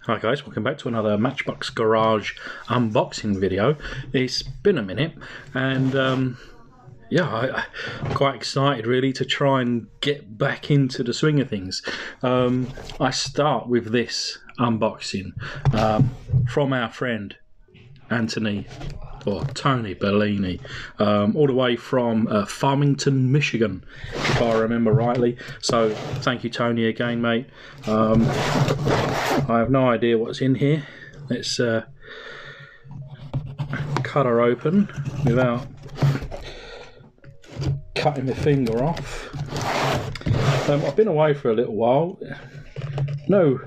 Hi guys, welcome back to another Matchbox Garage unboxing video. It's been a minute and yeah, I'm quite excited really to try and get back into the swing of things. I start with this unboxing from our friend Tony Bellini, all the way from Farmington, Michigan, if I remember rightly. So thank you, Tony, again, mate. I have no idea what's in here. Let's cut her open without cutting my finger off. I've been away for a little while. No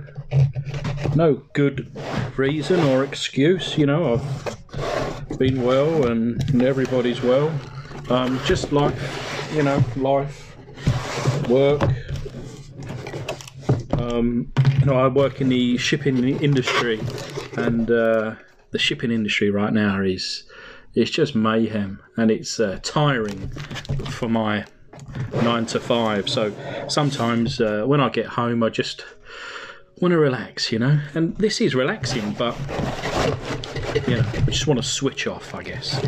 good reason or excuse, you know. I've been well and everybody's well. Just like, you know, life, work. You know, I work in the shipping industry, and the shipping industry right now it's just mayhem, and it's tiring for my 9 to 5. So sometimes when I get home, I just want to relax, you know. And this is relaxing, but you know, I just want to switch off, I guess.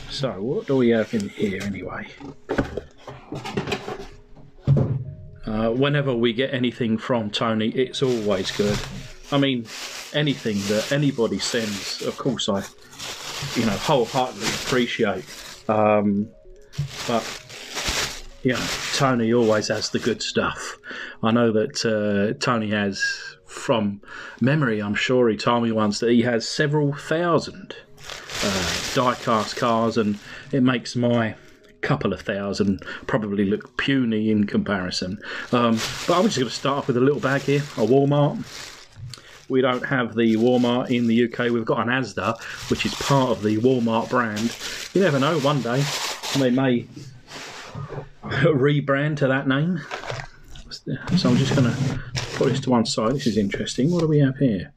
So what do we have in here anyway? Whenever we get anything from Tony, it's always good. I mean, anything that anybody sends, of course, I, you know, wholeheartedly appreciate. But you know, Tony always has the good stuff. I know that Tony has, from memory, I'm sure he told me once that he has several thousand die-cast cars, and it makes my couple of thousand probably look puny in comparison. But I'm just going to start off with a little bag here, a Walmart. We don't have the Walmart in the UK. We've got an Asda, which is part of the Walmart brand. You never know, one day they may rebrand to that name. So I'm just going to put this to one side. This is interesting. What do we have here?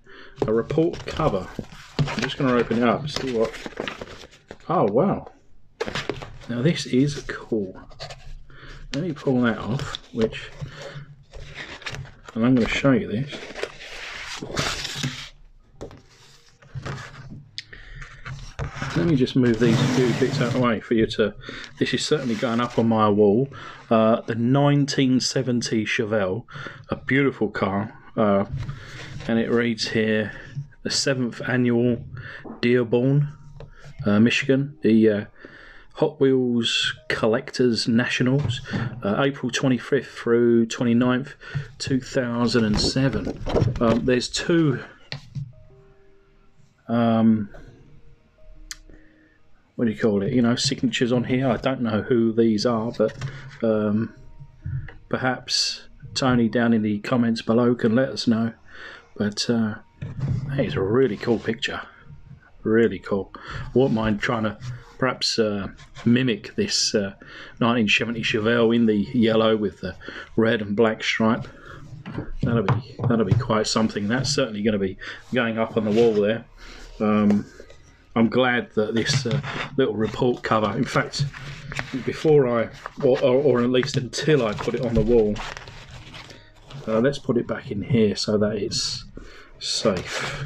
A report cover. I'm just going to open it up and see what... Oh, wow. Now this is cool. Let me pull that off, and I'm going to show you this. Let me just move these few bits out of the way for you to... This is certainly going up on my wall. The 1970 Chevelle, a beautiful car, and it reads here, the 7th annual Dearborn, Michigan, the Hot Wheels Collectors Nationals, April 25th through 29th, 2007. There's two... what do you call it? You know, signatures on here. I don't know who these are, but perhaps Tony down in the comments below can let us know. But that is a really cool picture. Really cool. I wouldn't mind trying to perhaps mimic this 1970 Chevelle in the yellow with the red and black stripe. That'll be quite something. That's certainly going to be going up on the wall there. I'm glad that this little report cover, in fact, before I, or at least until I put it on the wall, let's put it back in here so that it's safe.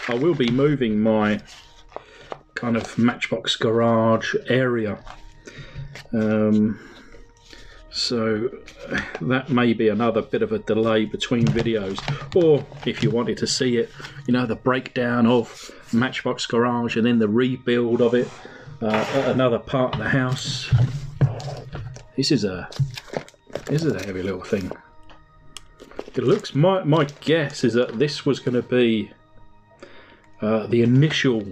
I will be moving my kind of Matchbox Garage area, so that may be another bit of a delay between videos, or if you wanted to see it, you know, the breakdown of Matchbox Garage and then the rebuild of it at another part of the house. This is a heavy little thing. It looks, my guess is that this was going to be the initial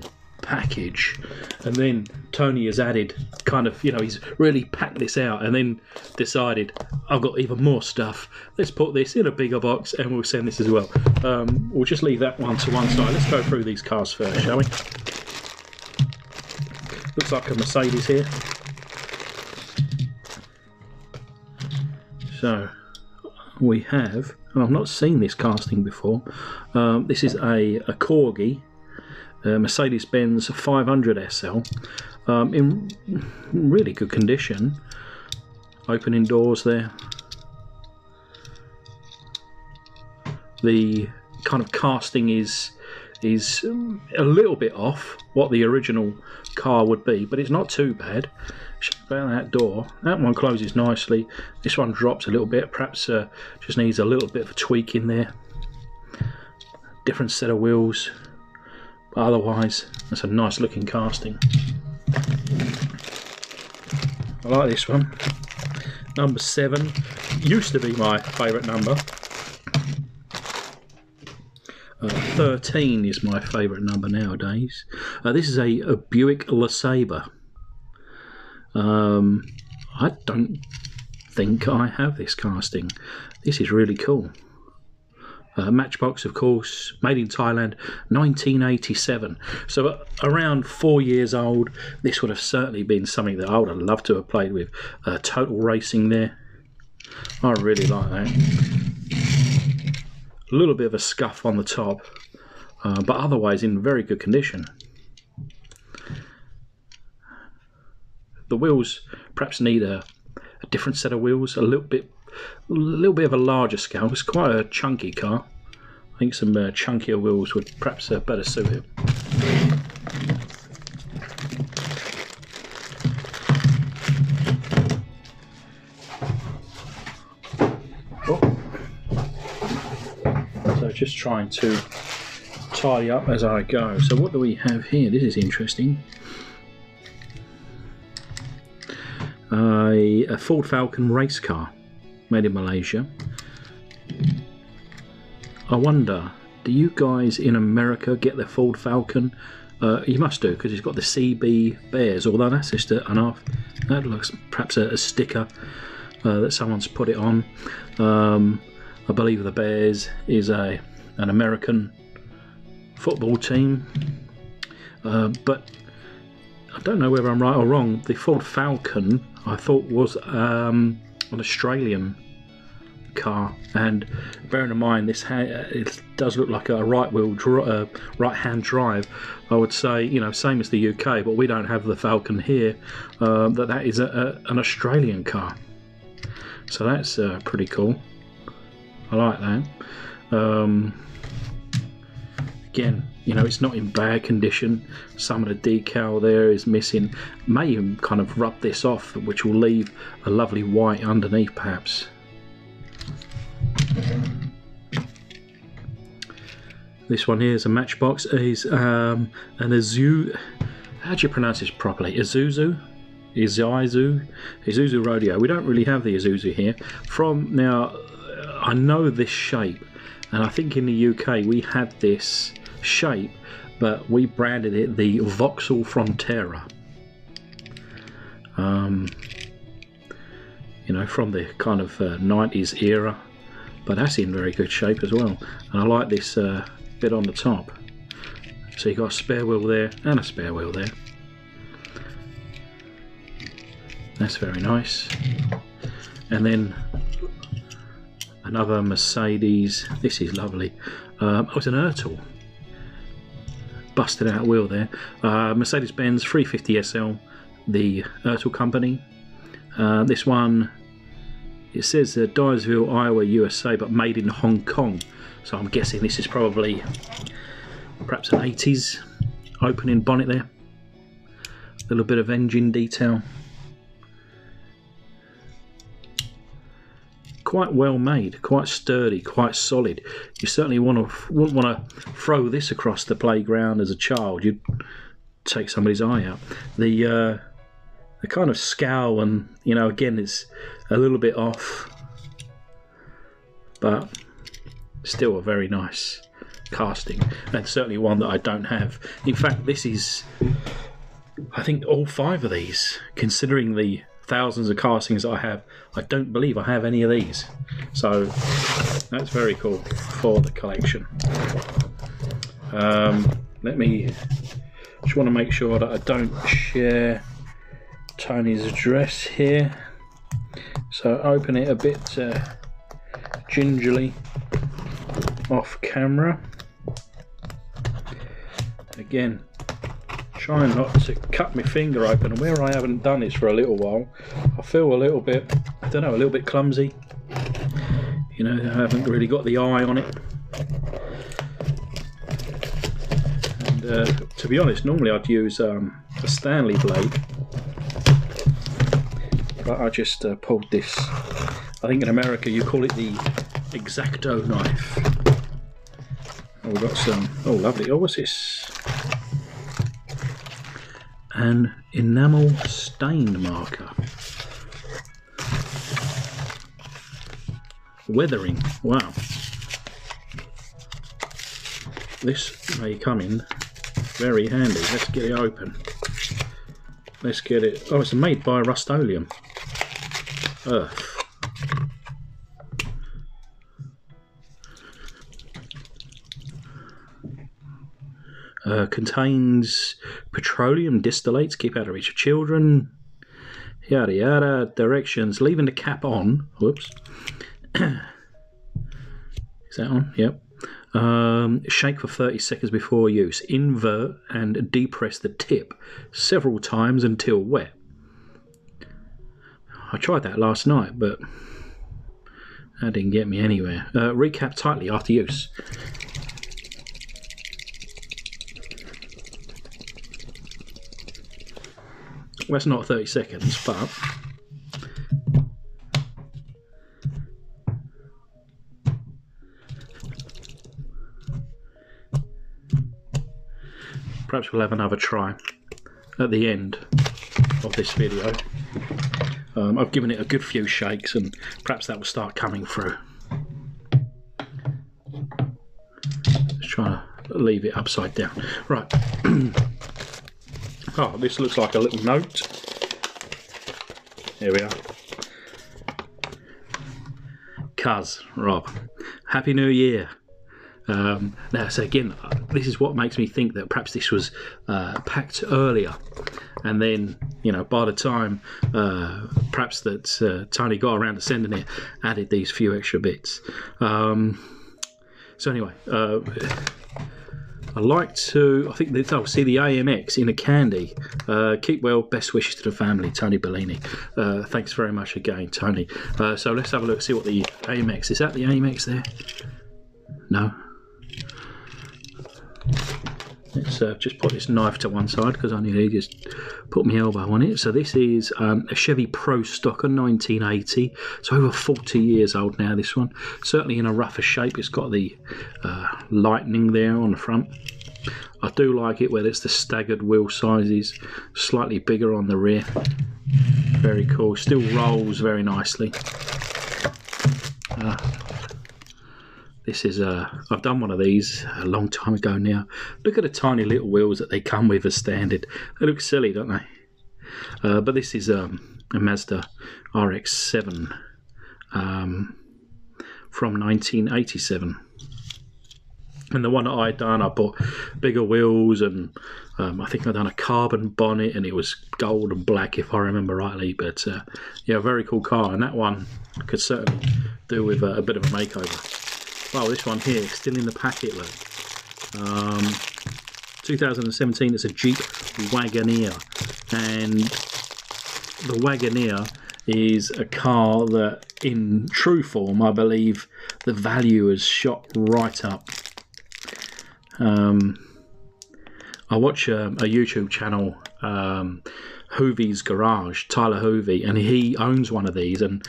package, and then Tony has added kind of, you know, he's really packed this out and then decided, I've got even more stuff, let's put this in a bigger box and we'll send this as well. We'll just leave that one to one side. Let's go through these cars first, shall we? Looks like a Mercedes here. So we have, and I've not seen this casting before, this is a Corgi, Mercedes-Benz 500 SL, in really good condition. Opening doors there. The kind of casting is a little bit off what the original car would be, but it's not too bad. About that door, that one closes nicely. This one drops a little bit, perhaps just needs a little bit of a tweak in there. Different set of wheels, but otherwise that's a nice looking casting. I like this one. Number 7 used to be my favourite number. 13 is my favourite number nowadays. This is a Buick La Sabre. I don't think I have this casting. This is really cool. Matchbox, of course, made in Thailand, 1987. So around 4 years old. This would have certainly been something that I would have loved to have played with. Total racing there. I really like that. A little bit of a scuff on the top, but otherwise in very good condition. The wheels perhaps need a different set of wheels, a little bit of a larger scale. It's quite a chunky car. I think some chunkier wheels would perhaps better suit it. So just trying to tidy up as I go. So what do we have here? This is interesting. A Ford Falcon race car made in Malaysia. I wonder, do you guys in America get the Ford Falcon? You must do, because it's got the CB bears, although that's just that looks perhaps a sticker that someone's put it on. I believe the Bears is an American football team, but I don't know whether I'm right or wrong. The Ford Falcon I thought was an Australian car, and bearing in mind it does look like a right-hand drive, I would say, you know, same as the UK, but we don't have the Falcon here. That is an Australian car, so that's pretty cool. I like that. Again, you know, it's not in bad condition. Some of the decal there is missing. May even kind of rub this off, which will leave a lovely white underneath perhaps. This one here is a Matchbox. Is an Isuzu. How do you pronounce this properly? Isuzu Rodeo. We don't really have the Isuzu here. Now, I know this shape, and I think in the UK we had this shape, but we branded it the Vauxhall Frontera. You know, from the kind of 90s era, but that's in very good shape as well. And I like this bit on the top. So you got a spare wheel there and a spare wheel there. That's very nice. And then another Mercedes. This is lovely. Oh, it's an Ertl. Busted out wheel there. Mercedes-Benz 350 SL, the Ertl company. This one, it says Dyersville, Iowa, USA, but made in Hong Kong. So I'm guessing this is probably perhaps an 80s opening bonnet there. A little bit of engine detail. Quite well made, quite sturdy, quite solid. You certainly wouldn't want to throw this across the playground as a child. You'd take somebody's eye out. The kind of scowl, and you know, again, it's a little bit off, but still a very nice casting, and certainly one that I don't have. In fact, this is, I think, all 5 of these, considering the thousands of castings I have. I don't believe I have any of these, so that's very cool for the collection. Let me just want to make sure that I don't share Tony's address here, so open it a bit gingerly off camera. Again, trying not to cut my finger open, and where I haven't done this for a little while, I feel a little bit, I don't know, a little bit clumsy. You know, I haven't really got the eye on it, And to be honest, normally I'd use a Stanley blade, but I just pulled this. I think in America you call it the X-Acto knife. Oh, we've got some, oh lovely, oh what's this? An enamel stain marker. Weathering, wow. This may come in very handy. Let's get it open. Let's get it, oh it's made by Rust-Oleum Earth. Contains petroleum distillates, keep out of reach of children, yada yada. Directions, leaving the cap on, whoops. Is that on? Yep. Shake for 30 seconds before use. Invert and depress the tip several times until wet. I tried that last night, but that didn't get me anywhere. Recap tightly after use. Well, that's not 30 seconds, but perhaps we'll have another try at the end of this video. I've given it a good few shakes and perhaps that will start coming through. Let's try to leave it upside down. Right. Oh, this looks like a little note. Here we are. Cuz, Rob, Happy New Year. Now, so again, this is what makes me think that perhaps this was packed earlier, and then, you know, by the time perhaps that Tony got around to sending it, added these few extra bits. So anyway, I like to, I think this, oh, see the AMX in a candy. Keep well, best wishes to the family, Tony Bellini. Thanks very much again, Tony. So let's have a look, see what the AMX, is that the AMX there? No. Let's just put this knife to one side because I nearly just put my elbow on it. So this is a Chevy Pro Stocker 1980. It's over 40 years old now, this one. Certainly in a rougher shape. It's got the lightning there on the front. I do like it where it's the staggered wheel sizes, slightly bigger on the rear. Very cool. Still rolls very nicely. This is I've done one of these a long time ago now. Look at the tiny little wheels that they come with as standard. They look silly, don't they? But this is a Mazda Rx-7 from 1987. And the one that I done, I bought bigger wheels, and I think I done a carbon bonnet, and it was gold and black if I remember rightly. But yeah, very cool car, and that one could certainly do with a bit of a makeover. Well, this one here, still in the packet, look. 2017, it's a Jeep Wagoneer. And the Wagoneer is a car that, in true form, I believe the value has shot right up. I watch a YouTube channel, Hoovie's Garage, Tyler Hoovie, and he owns one of these, and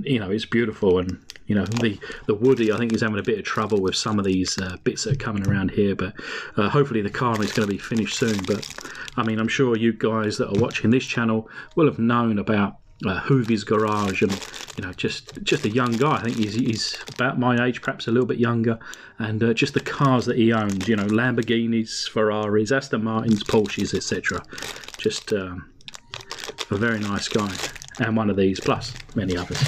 you know, it's beautiful. And you know, the Woody, I think, is having a bit of trouble with some of these bits that are coming around here, but hopefully the car is going to be finished soon. But I mean, I'm sure you guys that are watching this channel will have known about Hoovie's Garage, and you know, just a young guy. I think he's about my age, perhaps a little bit younger, and just the cars that he owns, you know, Lamborghinis, Ferraris, Aston Martins, Porsches, etc. Just a very nice guy, and one of these, plus many others.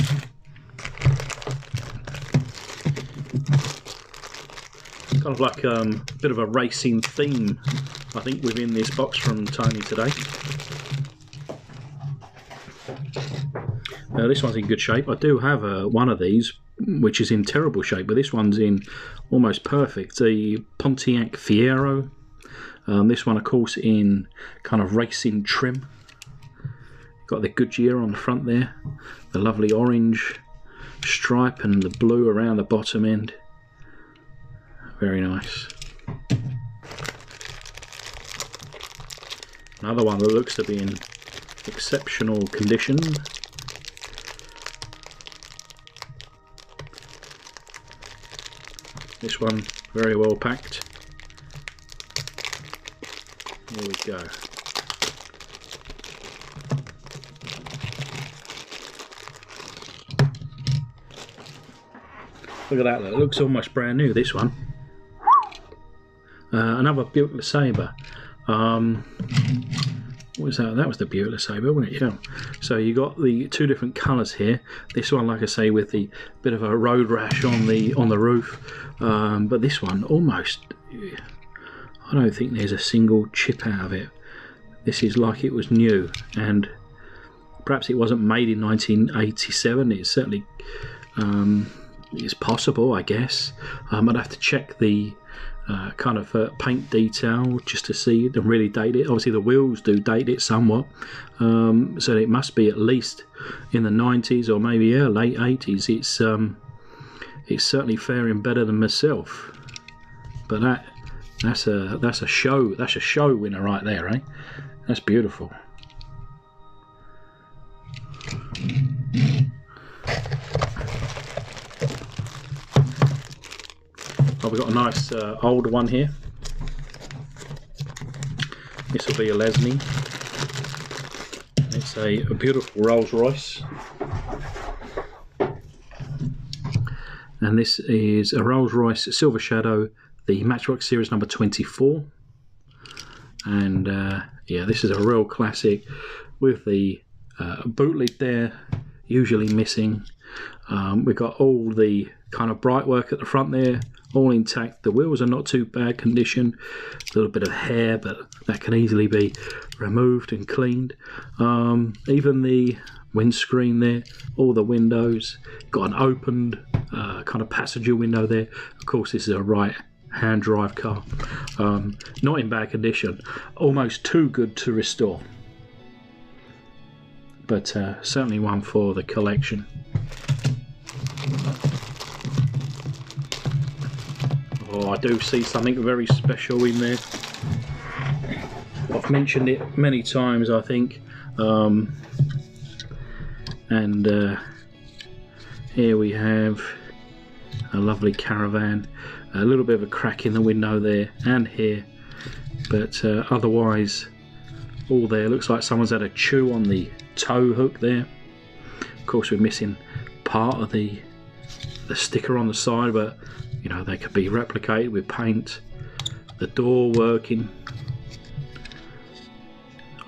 Kind of like a bit of a racing theme, I think, within this box from Tony today. This one's in good shape. I do have one of these, which is in terrible shape, but this one's in almost perfect. The Pontiac Fiero. This one, of course, in kind of racing trim. Got the Goodyear on the front there, the lovely orange stripe and the blue around the bottom end. Very nice. Another one that looks to be in exceptional condition. This one very well packed. Here we go. Look at that, it looks almost brand new, this one. Another Buick La Sabre. What was that? That was the Buick La Sabre, wasn't it? Yeah. So you got the two different colours here. This one, like I say, with the bit of a road rash on the roof. But this one, almost, I don't think there's a single chip out of it. This is like it was new, and perhaps it wasn't made in 1987. It's certainly it's possible, I guess. I'd have to check the kind of paint detail just to see it and really date it. Obviously the wheels do date it somewhat, so it must be at least in the 90s or maybe late 80s. It's certainly faring better than myself. But that's a show winner right there, eh? That's beautiful. Oh, we've got a nice old one here. This will be a Lesney. It's a beautiful Rolls Royce. And this is a Rolls Royce Silver Shadow, the Matchbox series number 24. And yeah, this is a real classic with the boot lid there, usually missing. We've got all the kind of bright work at the front there, all intact. The wheels are not too bad condition, a little bit of hair, but that can easily be removed and cleaned. Even the windscreen there, all the windows, got an opened kind of passenger window there. Of course, this is a right hand drive car, not in bad condition, almost too good to restore, but certainly one for the collection. Oh, I do see something very special in there. I've mentioned it many times, I think. And here we have a lovely Caravan. A little bit of a crack in the window there and here, but otherwise all there. Looks like someone's had a chew on the tow hook there. Of course, we're missing part of the sticker on the side, but you know, they could be replicated with paint. The door working.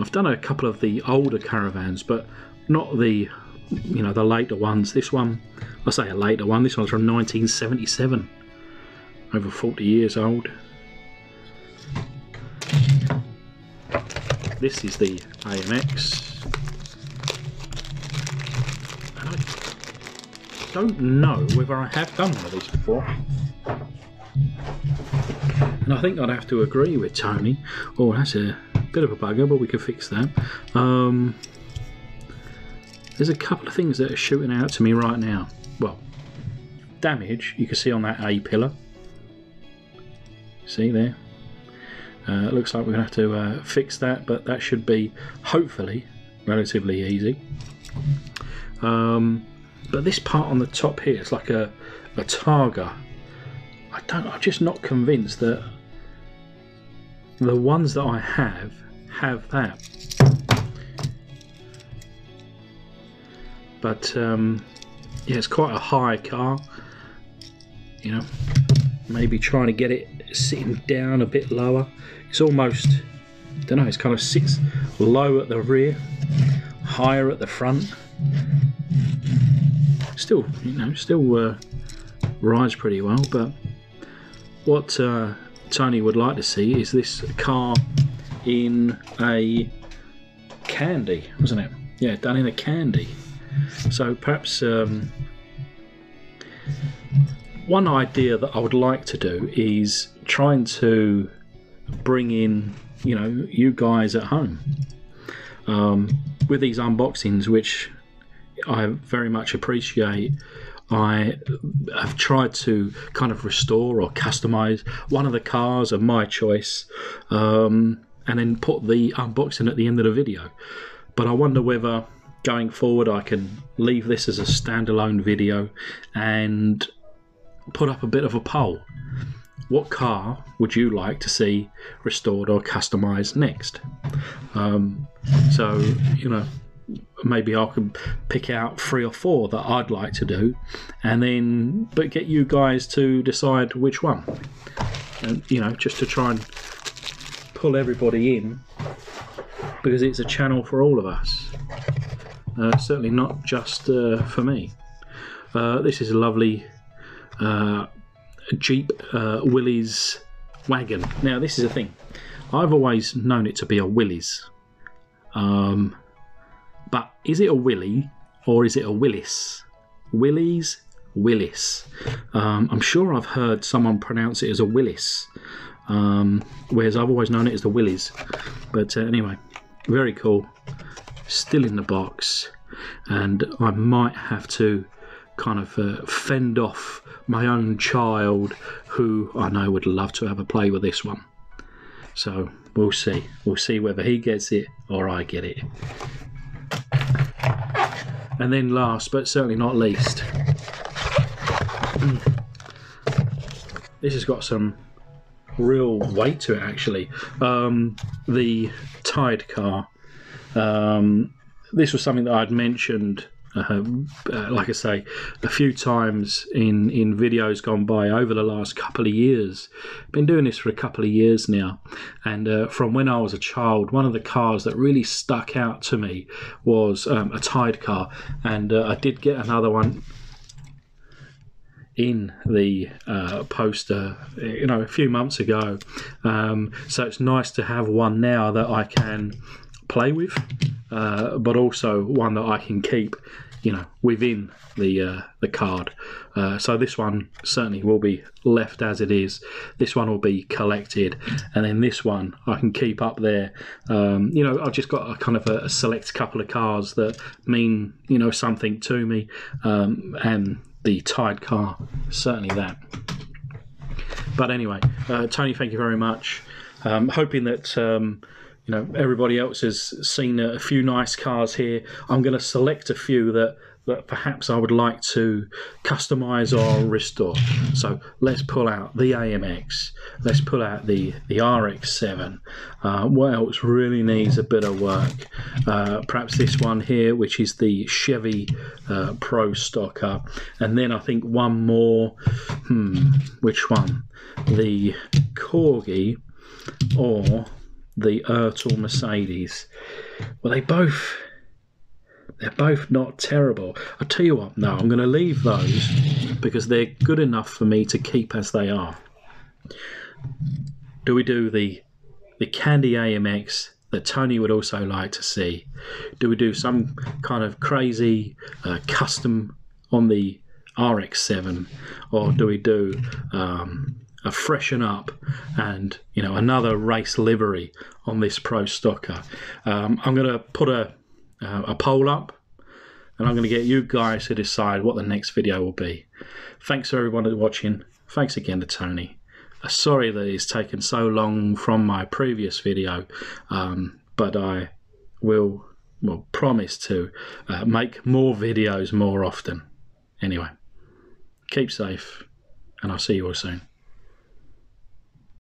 I've done a couple of the older Caravans, but not the, you know, the later ones. This one, I say a later one, this one's from 1977, over 40 years old. This is the AMX. I don't know whether I have done one of these before, and I think I'd have to agree with Tony. Oh, that's a bit of a bugger, but we can fix that. There's a couple of things that are shooting out to me right now. Well, damage you can see on that A pillar. See there? It looks like we're going to have to fix that, but that should be hopefully relatively easy. But this part on the top here, it's like a Targa. I'm just not convinced that the ones that I have that. But yeah, it's quite a high car. You know, maybe trying to get it sitting down a bit lower. It's almost, I don't know, it's kind of sits low at the rear, higher at the front. Still, you know, still rides pretty well. But what Tony would like to see is this car in a candy, wasn't it? Yeah, done in a candy. So perhaps one idea that I would like to do is trying to bring in, you know, you guys at home with these unboxings, which I very much appreciate. I have tried to kind of restore or customize one of the cars of my choice, and then put the unboxing at the end of the video. But I wonder whether going forward I can leave this as a standalone video and put up a bit of a poll. What car would you like to see restored or customized next? So, you know, maybe I can pick out 3 or 4 that I'd like to do, and then get you guys to decide which one. And, you know, just to try and pull everybody in, because it's a channel for all of us. Certainly not just for me. This is a lovely Jeep Willys wagon. Now, this is a thing. I've always known it to be a Willys. But is it a Willy or is it a Willis? Willys, Willis. I'm sure I've heard someone pronounce it as a Willis, whereas I've always known it as the Willys. But anyway, very cool. Still in the box, and I might have to kind of fend off my own child, who I know would love to have a play with this one. So we'll see. We'll see whether he gets it or I get it. And then last but certainly not least, this has got some real weight to it actually. The Tide car. This was something that I'd mentioned, like I say, a few times in videos gone by over the last couple of years. Been doing this for a couple of years now, and from when I was a child, one of the cars that really stuck out to me was a Tide car, and I did get another one in the poster, you know, a few months ago. So it's nice to have one now that I can play with, but also one that I can keep, you know, within the card. So this one certainly will be left as it is. This one will be collected, and then this one I can keep up there. You know, I've just got a kind of a select couple of cars that mean, you know, something to me, and the Tide car, certainly that. But anyway, Tony, thank you very much. Hoping that you know, everybody else has seen a few nice cars here. I'm going to select a few that perhaps I would like to customize or restore. So let's pull out the AMX. Let's pull out the Rx-7. What else really needs a bit of work? Perhaps this one here, which is the Chevy Pro Stocker. And then I think one more. Which one? The Corgi or the Ertl Mercedes. Well, they're both not terrible. I'll tell you what, no, I'm going to leave those because they're good enough for me to keep as they are. Do we do the Candy AMX that Tony would also like to see? Do we do some kind of crazy custom on the Rx-7, or do we do a freshen up and, you know, another race livery on this Pro Stocker? I'm going to put a poll up, and I'm going to get you guys to decide what the next video will be. Thanks for everyone for watching. Thanks again to Tony. Sorry that it's taken so long from my previous video, but I will promise to make more videos more often. Anyway, keep safe, and I'll see you all soon.